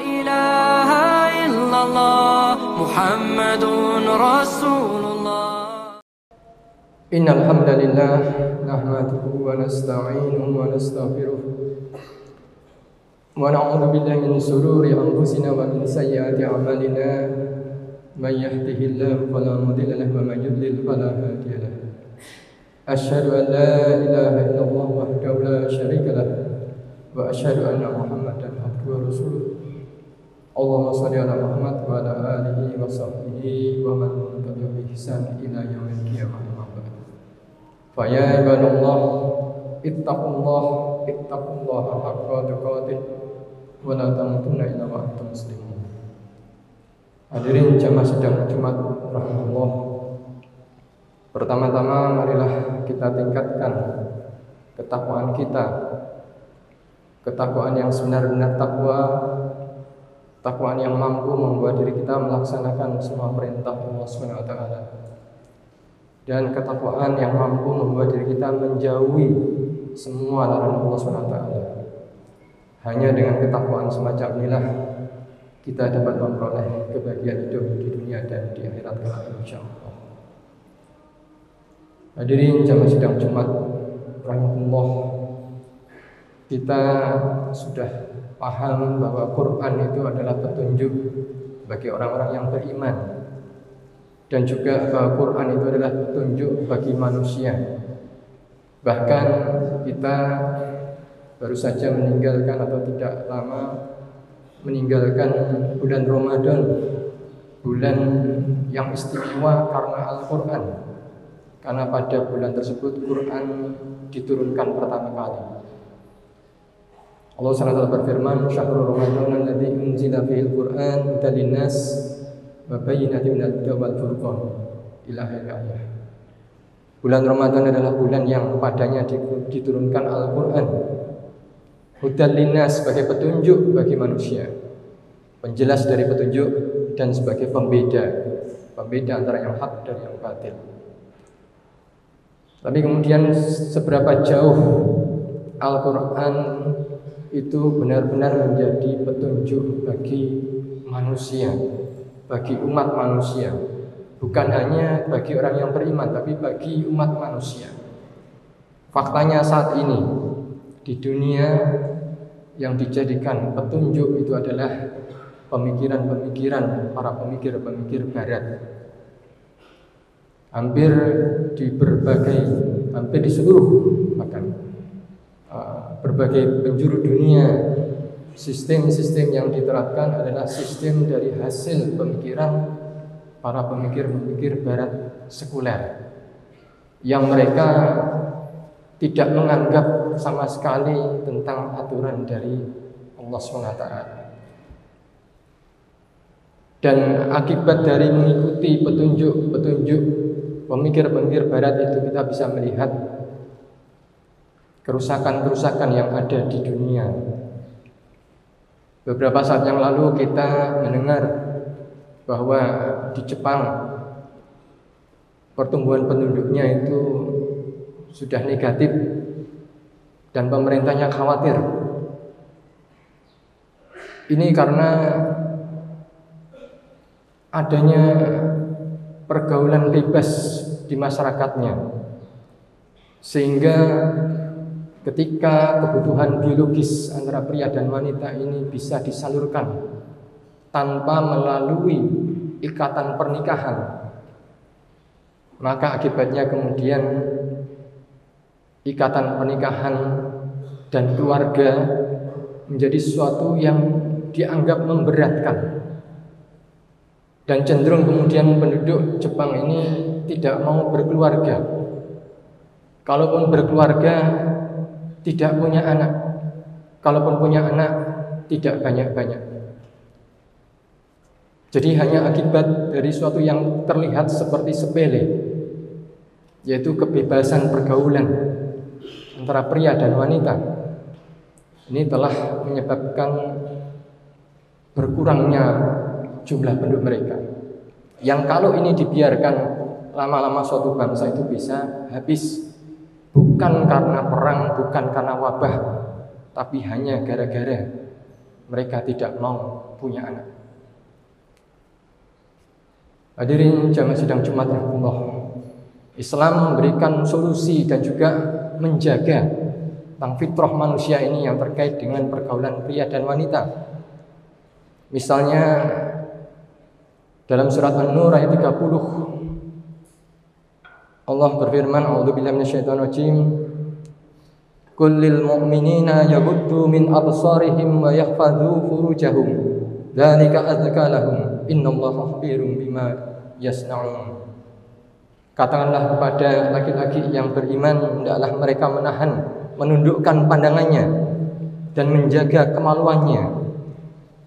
إله إلا الله محمد رسول الله. إن الحمد لله نحمده ونستعينه ونستغفره ونعوذ بالله من شرور أنفسنا ومن سيئات أعمالنا من يهده الله فلا مضل له ومن يضلل فلا هادي له. أشهد أن لا إله إلا الله وحده لا شريك له وأشهد أن محمدا عبده ورسوله. اللهم صل على محمد وعلى آله وصحبه ومن تبعهم بإحسان إلى يوم القيامة. فيا عباد الله اتقوا الله حق تقاته ولا تموتن إلا وأنتم مسلمون. Hadirin jamaah sidang Jumat rahmatullah. Pertama-tama marilah kita tingkatkan ketakwaan kita. Ketakwaan yang sebenar-benar takwa, takwaan yang mampu membuat diri kita melaksanakan semua perintah Allah Subhanahu wa taala. Dan ketakwaan yang mampu membuat diri kita menjauhi semua larangan Allah Subhanahu wa taala. Hanya dengan ketakwaan semacam inilah kita dapat memperoleh kebahagiaan hidup di dunia dan di akhirat kelak insyaallah. Hadirin jamaah sidang Jumat rahmatullah, kita sudah paham bahwa Quran itu adalah petunjuk bagi orang-orang yang beriman, dan juga bahwa Quran itu adalah petunjuk bagi manusia. Bahkan kita baru saja meninggalkan atau tidak lama meninggalkan bulan Ramadan, bulan yang istimewa karena Al-Quran, karena pada bulan tersebut Quran diturunkan pertama kali. Allah SWT berfirman, "Syahrul Ramadan alladzi unzila fihil Qur'an hudan linnas wa bayyinatin minal huda wal furqan." Ila akhir ayat. Bulan Ramadan adalah bulan yang padanya diturunkan Al-Qur'an. Hudan linnas sebagai petunjuk bagi manusia, penjelas dari petunjuk, dan sebagai pembeda antara yang hak dan yang batil. Tapi kemudian seberapa jauh Al-Qur'an itu benar-benar menjadi petunjuk bagi manusia, bagi umat manusia, bukan hanya bagi orang yang beriman, tapi bagi umat manusia. Faktanya saat ini di dunia yang dijadikan petunjuk itu adalah pemikiran-pemikiran para pemikir-pemikir barat. Hampir di seluruh bahkan berbagai penjuru dunia, sistem-sistem yang diterapkan adalah sistem dari hasil pemikiran para pemikir-pemikir barat sekuler, yang mereka tidak menganggap sama sekali tentang aturan dari Allah SWT. Dan akibat dari mengikuti petunjuk pemikir-pemikir barat itu, kita bisa melihat kerusakan-kerusakan yang ada di dunia. Beberapa saat yang lalu kita mendengar bahwa di Jepang pertumbuhan penduduknya itu sudah negatif dan pemerintahnya khawatir. Ini karena adanya pergaulan bebas di masyarakatnya, sehingga ketika kebutuhan biologis antara pria dan wanita ini bisa disalurkan tanpa melalui ikatan pernikahan, maka akibatnya kemudian ikatan pernikahan dan keluarga menjadi sesuatu yang dianggap memberatkan, dan cenderung kemudian penduduk Jepang ini tidak mau berkeluarga. Kalaupun berkeluarga, tidak punya anak. Kalaupun punya anak, tidak banyak-banyak. Jadi hanya akibat dari sesuatu yang terlihat seperti sepele, yaitu kebebasan pergaulan antara pria dan wanita, ini telah menyebabkan berkurangnya jumlah penduduk mereka, yang kalau ini dibiarkan lama-lama suatu bangsa itu bisa habis, bukan karena perang, bukan karena wabah, tapi hanya gara-gara mereka tidak mau punya anak. Hadirin jamaah sidang Jumat rahimahullah, Islam memberikan solusi dan juga menjaga tentang fitrah manusia ini yang terkait dengan pergaulan pria dan wanita. Misalnya dalam surat An-Nur ayat 30, Allah berfirman, a'udzubillahi minasyaitonirrajim, qul lil mu'minina yaghuddu min absarihim wa yahfadzu furujahum dzalika azka lahum innallaha khabirum bima yasnaun. Katakanlah kepada laki-laki yang beriman, hendaklah mereka menahan, menundukkan pandangannya dan menjaga kemaluannya.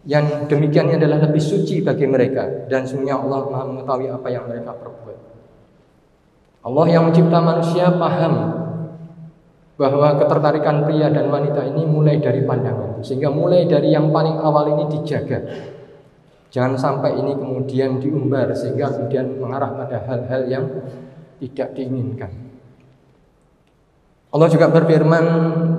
Yang demikian adalah lebih suci bagi mereka, dan sungguhnya Allah Maha mengetahui apa yang mereka perbuat. Allah yang mencipta manusia paham bahwa ketertarikan pria dan wanita ini mulai dari pandangan, sehingga mulai dari yang paling awal ini dijaga. Jangan sampai ini kemudian diumbar sehingga kemudian mengarah pada hal-hal yang tidak diinginkan. Allah juga berfirman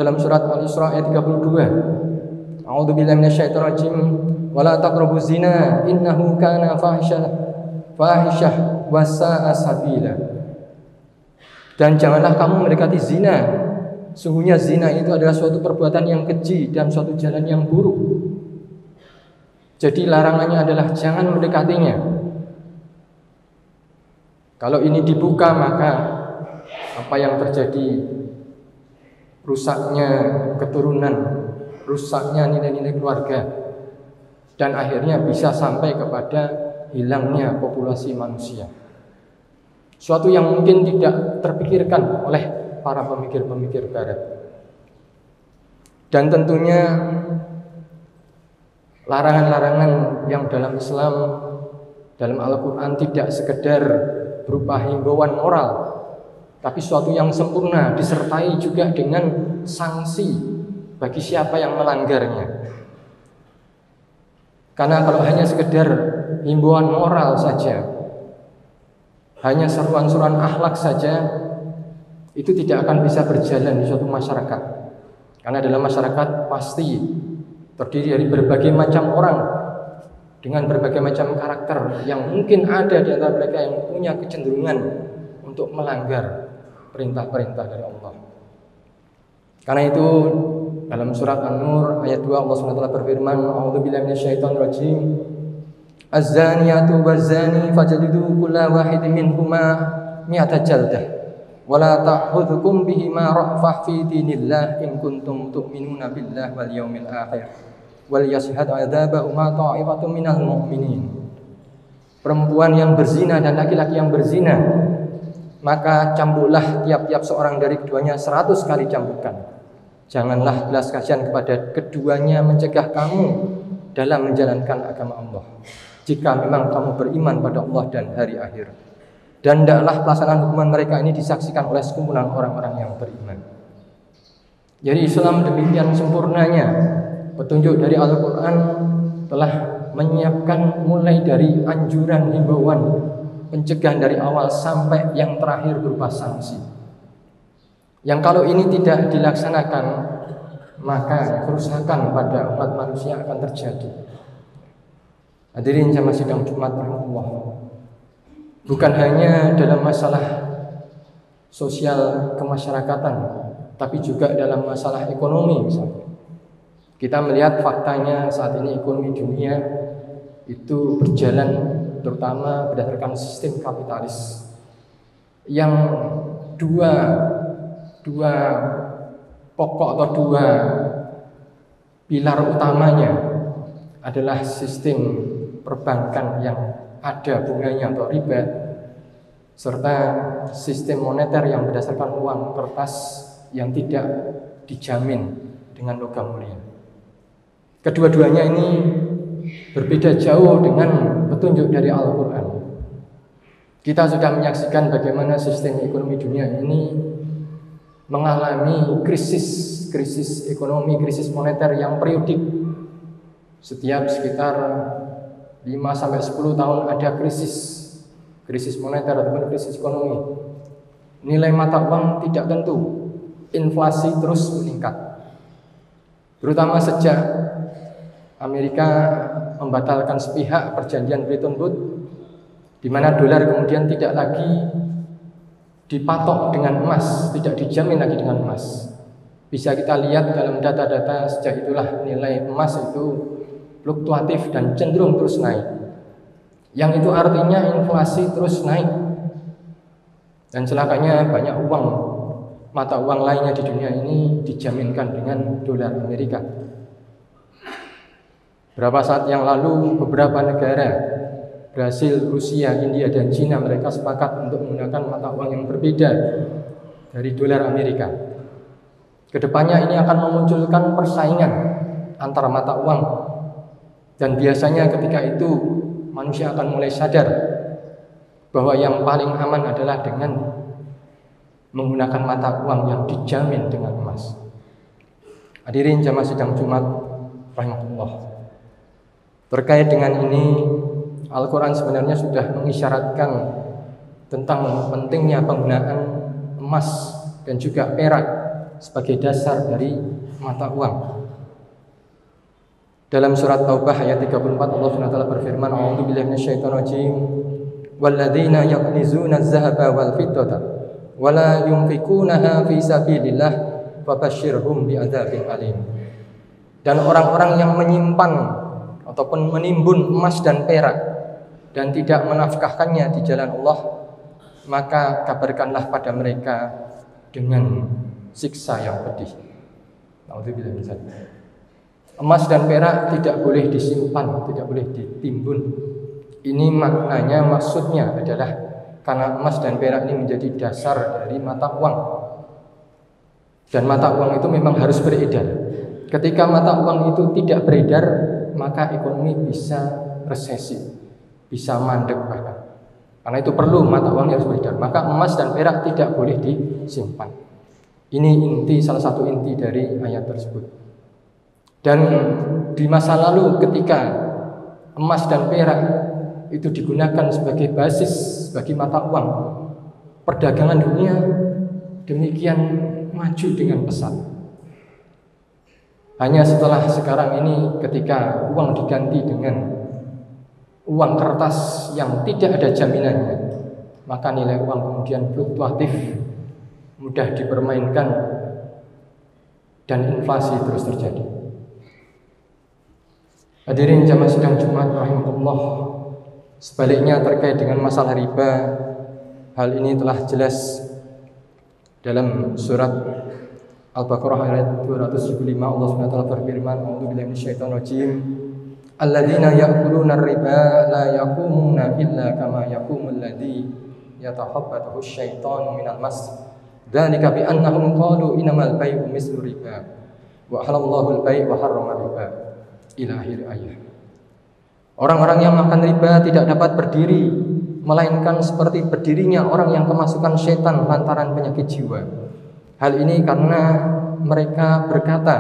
dalam surat Al-Isra ayat 32, a'udzubillahi minasyaitonirrajim, wala taqrabuz zina innahu kana fahisyah wa sa'a sabila. Dan janganlah kamu mendekati zina. Sungguhnya zina itu adalah suatu perbuatan yang keji dan suatu jalan yang buruk. Jadi larangannya adalah jangan mendekatinya. Kalau ini dibuka, maka apa yang terjadi? Rusaknya keturunan, rusaknya nilai-nilai keluarga, dan akhirnya bisa sampai kepada hilangnya populasi manusia. Suatu yang mungkin tidak terpikirkan oleh para pemikir-pemikir barat. Dan tentunya larangan-larangan yang dalam Islam, dalam Al-Quran tidak sekedar berupa himbauan moral, tapi suatu yang sempurna disertai juga dengan sanksi bagi siapa yang melanggarnya. Karena kalau hanya sekedar himbauan moral saja, hanya seruan-seruan akhlak saja, itu tidak akan bisa berjalan di suatu masyarakat. Karena dalam masyarakat pasti terdiri dari berbagai macam orang dengan berbagai macam karakter yang mungkin ada di antara mereka yang punya kecenderungan untuk melanggar perintah-perintah dari Allah. Karena itu dalam surat An-Nur ayat 2 Allah SWT berfirman, a'udzubillahi minasyaitonirrajim, az-zaniyatu waz-zani fajlidu kulla wahidin minhuma mi'ata jaldah wa la ta'khudhukum bihima ra'fah fi dinillah in kuntum tu'minuna billahi wal yawmil akhir wal yashhad 'adzabahuma ta'ifatun minal mu'minin. Perempuan yang berzina dan laki-laki yang berzina, maka cambuklah tiap-tiap seorang dari keduanya 100 kali cambukan. Janganlah belas kasihan kepada keduanya mencegah kamu dalam menjalankan agama Allah, jika memang kamu beriman pada Allah dan hari akhir. Dan hendaklah pelaksanaan hukuman mereka ini disaksikan oleh sekumpulan orang-orang yang beriman. Jadi Islam demikian sempurnanya, petunjuk dari Al-Quran telah menyiapkan mulai dari anjuran, himbauan, pencegahan dari awal sampai yang terakhir berupa sanksi. Yang kalau ini tidak dilaksanakan, maka kerusakan pada umat manusia akan terjadi. Hadirin jamaah sidang Jumat rahimahullah, bukan hanya dalam masalah sosial kemasyarakatan, tapi juga dalam masalah ekonomi misalnya. Kita melihat faktanya saat ini ekonomi dunia itu berjalan terutama berdasarkan sistem kapitalis yang dua pokok atau dua pilar utamanya adalah sistem perbankan yang ada bunganya atau riba, serta sistem moneter yang berdasarkan uang kertas yang tidak dijamin dengan logam mulia. Kedua-duanya ini berbeda jauh dengan petunjuk dari Al-Quran. Kita sudah menyaksikan bagaimana sistem ekonomi dunia ini mengalami krisis ekonomi, krisis moneter yang periodik. Setiap sekitar 5-10 tahun ada krisis moneter ataupun krisis ekonomi. Nilai mata uang tidak tentu, inflasi terus meningkat. Terutama sejak Amerika membatalkan sepihak perjanjian Bretton Woods, di mana dolar kemudian tidak lagi dipatok dengan emas, tidak dijamin lagi dengan emas. Bisa kita lihat dalam data-data sejak itulah nilai emas itu fluktuatif dan cenderung terus naik. Yang itu artinya inflasi terus naik. Dan celakanya banyak uang, mata uang lainnya di dunia ini dijaminkan dengan dolar Amerika. Berapa saat yang lalu beberapa negara, Brasil, Rusia, India, dan Cina, mereka sepakat untuk menggunakan mata uang yang berbeda dari dolar Amerika. Kedepannya ini akan memunculkan persaingan antara mata uang, dan biasanya ketika itu manusia akan mulai sadar bahwa yang paling aman adalah dengan menggunakan mata uang yang dijamin dengan emas. Hadirin jamaah sidang Jumat rahimahullah. Terkait dengan ini, Al-Quran sebenarnya sudah mengisyaratkan tentang pentingnya penggunaan emas dan juga perak sebagai dasar dari mata uang. Dalam surat Taubah ayat 34 Allah SWT berfirman, A'udzu billahi minasyaitonir rajim, walladzina yaknizuna adh-dhahaba wal fiddata wa la yunfikunaha fi sabilillah fabashshirhum bi'adzabin alim. Dan orang-orang yang menyimpan ataupun menimbun emas dan perak dan tidak menafkahkannya di jalan Allah, maka kabarkanlah pada mereka dengan siksa yang pedih. Nauzubillah min dzalik. Emas dan perak tidak boleh disimpan, tidak boleh ditimbun. Ini maknanya, maksudnya adalah karena emas dan perak ini menjadi dasar dari mata uang. Dan mata uang itu memang harus beredar. Ketika mata uang itu tidak beredar, maka ekonomi bisa resesi, bisa mandek bahkan. Karena itu perlu mata uang yang harus beredar. Maka emas dan perak tidak boleh disimpan. Ini inti, salah satu inti dari ayat tersebut. Dan di masa lalu ketika emas dan perak itu digunakan sebagai basis bagi mata uang, perdagangan dunia demikian maju dengan pesat. Hanya setelah sekarang ini ketika uang diganti dengan uang kertas yang tidak ada jaminannya, maka nilai uang kemudian fluktuatif, mudah dipermainkan, dan inflasi terus terjadi. Hadirin jamaah sidang Jumat rahimahullah, sebaliknya terkait dengan masalah riba, hal ini telah jelas dalam surat Al-Baqarah ayat 275. Allah SWT berfirman, A'udzu billahi minasyaitonir rajim, alladzina ya'kuluna ar-riba la yaqumuna illa kama yaqumul ladzi yatakhabbathu asy-syaitanu minal mas, dzalika bi annahum qalu innamal bai'u mislu riba wa halallahu al-bai' wa harrama riba, ila akhir ayat. Orang-orang yang makan riba tidak dapat berdiri melainkan seperti berdirinya orang yang kemasukan setan lantaran penyakit jiwa. Hal ini karena mereka berkata,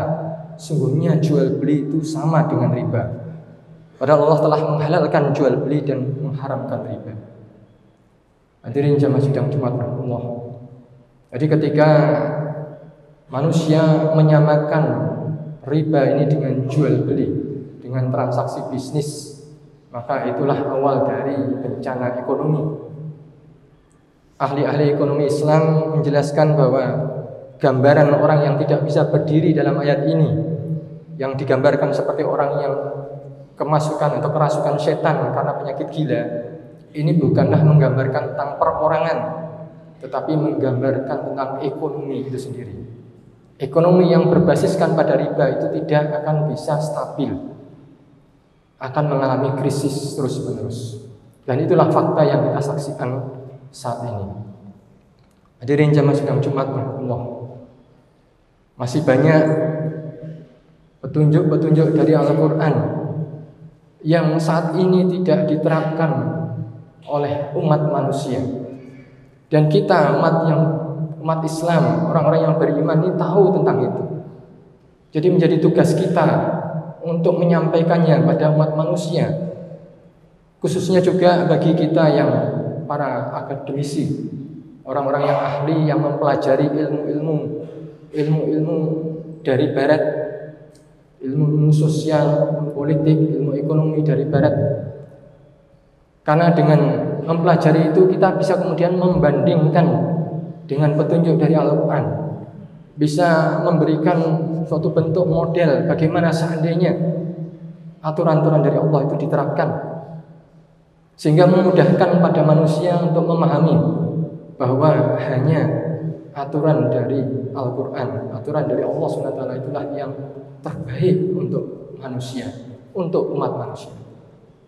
sungguhnya jual beli itu sama dengan riba. Padahal Allah telah menghalalkan jual beli dan mengharamkan riba. Hadirin jamaah sidang Jumat rahimahullah. Jadi ketika manusia menyamakan riba ini dengan jual beli, dengan transaksi bisnis, maka itulah awal dari bencana ekonomi. Ahli-ahli ekonomi Islam menjelaskan bahwa gambaran orang yang tidak bisa berdiri dalam ayat ini, yang digambarkan seperti orang yang kemasukan atau kerasukan setan karena penyakit gila, ini bukanlah menggambarkan tentang perorangan, tetapi menggambarkan tentang ekonomi itu sendiri. Ekonomi yang berbasiskan pada riba itu tidak akan bisa stabil, akan mengalami krisis terus-menerus. Dan itulah fakta yang kita saksikan saat ini. Hadirin jamaah sidang Jumat rahimahullah, masih banyak petunjuk-petunjuk dari Al-Quran yang saat ini tidak diterapkan oleh umat manusia. Dan kita umat Islam, orang-orang yang beriman ini tahu tentang itu. Jadi menjadi tugas kita untuk menyampaikannya pada umat manusia, khususnya juga bagi kita yang para akademisi, orang-orang yang ahli yang mempelajari ilmu-ilmu dari barat, ilmu sosial, politik, ilmu ekonomi dari barat. Karena dengan mempelajari itu kita bisa kemudian membandingkan dengan petunjuk dari Al-Quran, bisa memberikan suatu bentuk model bagaimana seandainya aturan-aturan dari Allah itu diterapkan, sehingga memudahkan pada manusia untuk memahami bahwa hanya aturan dari Al-Quran, aturan dari Allah SWT itulah yang terbaik untuk manusia, untuk umat manusia,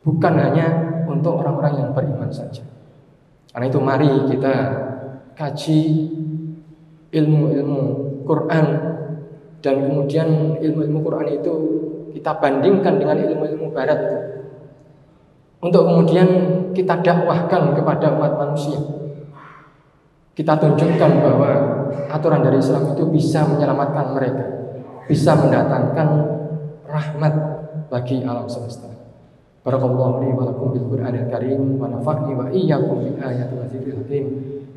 bukan hanya untuk orang-orang yang beriman saja. Karena itu mari kita kaji ilmu-ilmu Quran, dan kemudian ilmu-ilmu Quran itu kita bandingkan dengan ilmu-ilmu barat itu, untuk kemudian kita dakwahkan kepada umat manusia. Kita tunjukkan bahwa aturan dari Islam itu bisa menyelamatkan mereka, bisa mendatangkan rahmat bagi alam semesta. Barakallahu li wa lakum bil Qur'anil Karim wa nafa'ni wa iyyakum bil ayati wa dzikril hakim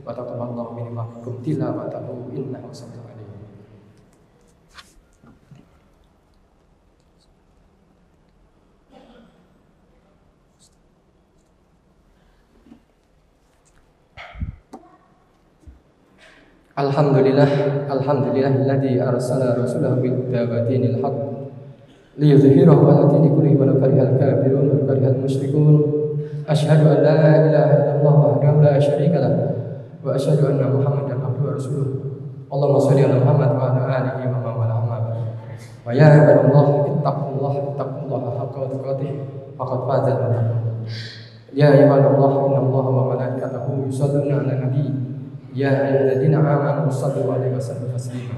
wa taqabbalallahu minni wa minkum tilawatahu innahu sami'un alim. Alhamdulillahilladzi arsala rasulahu bil huda wa dinil haqq liyudhhirahu 'ala dini kullihi walau karihal kafirun wa karihal musyrikun. Asyhadu an la ilaha illallah wahdahu la syarika lah wa asyhadu anna Muhammadan abduhu wa rasuluh. Allahumma shalli ala Muhammad wa ala alihi wa man wala amma ba'd. Wa ya ibadallah ittaqullaha haqqa tuqatih faqad fazal muttaqun. Ya ibadallah innallaha wa malaikatahu yusholluna 'alan nabiy. Ya ayyuhalladzina amanu shallu 'alaihi wa sallimu taslima.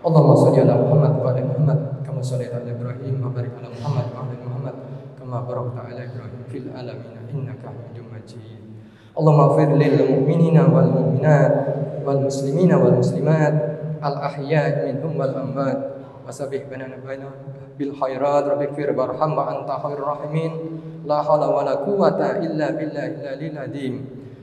Allahumma shalli ala Muhammad wa ala Muhammad kama shallaita ala Ibrahim wa barik ala Muhammad wa ala Muhammad kama barakta ala Ibrahim fil alamin innaka Hamidum Majid. Allahumma ighfir lil mu'minina wal mu'minat wal muslimina wal muslimat al ahya'i minhum wal amwat wasabbih banana bil khairat rabbighfir warham wa anta khairur rahimin. La haula wala quwwata illa billahil aliyil azim.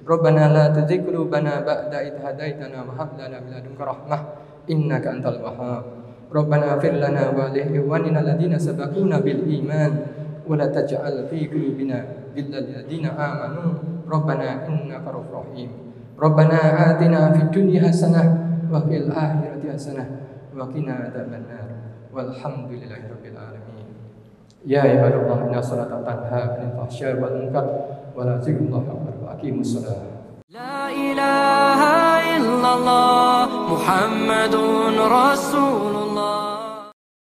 Rabbana la tuzigh qulubana ba'da idh hadaitana wa hab lana min ladunka rahmah innaka antal wahhab. Rabbana ighfir lana wa li ikhwanina alladziina sabaquna bil iman wa la taj'al fi qulubina ghillan lil ladziina amanu rabbana innaka ra'ufur rahim. Rabbana atina fid dunya hasanah wa fil akhirati hasanah wa qina adzabannar. Walhamdulillahi rabbil alamin. Ya ibadallah inna salata tanha 'anil fahsya'i wal munkar wa la zikrullahi akbar. Aqimus shalah. La ilaha illallah Muhammadun Rasulullah.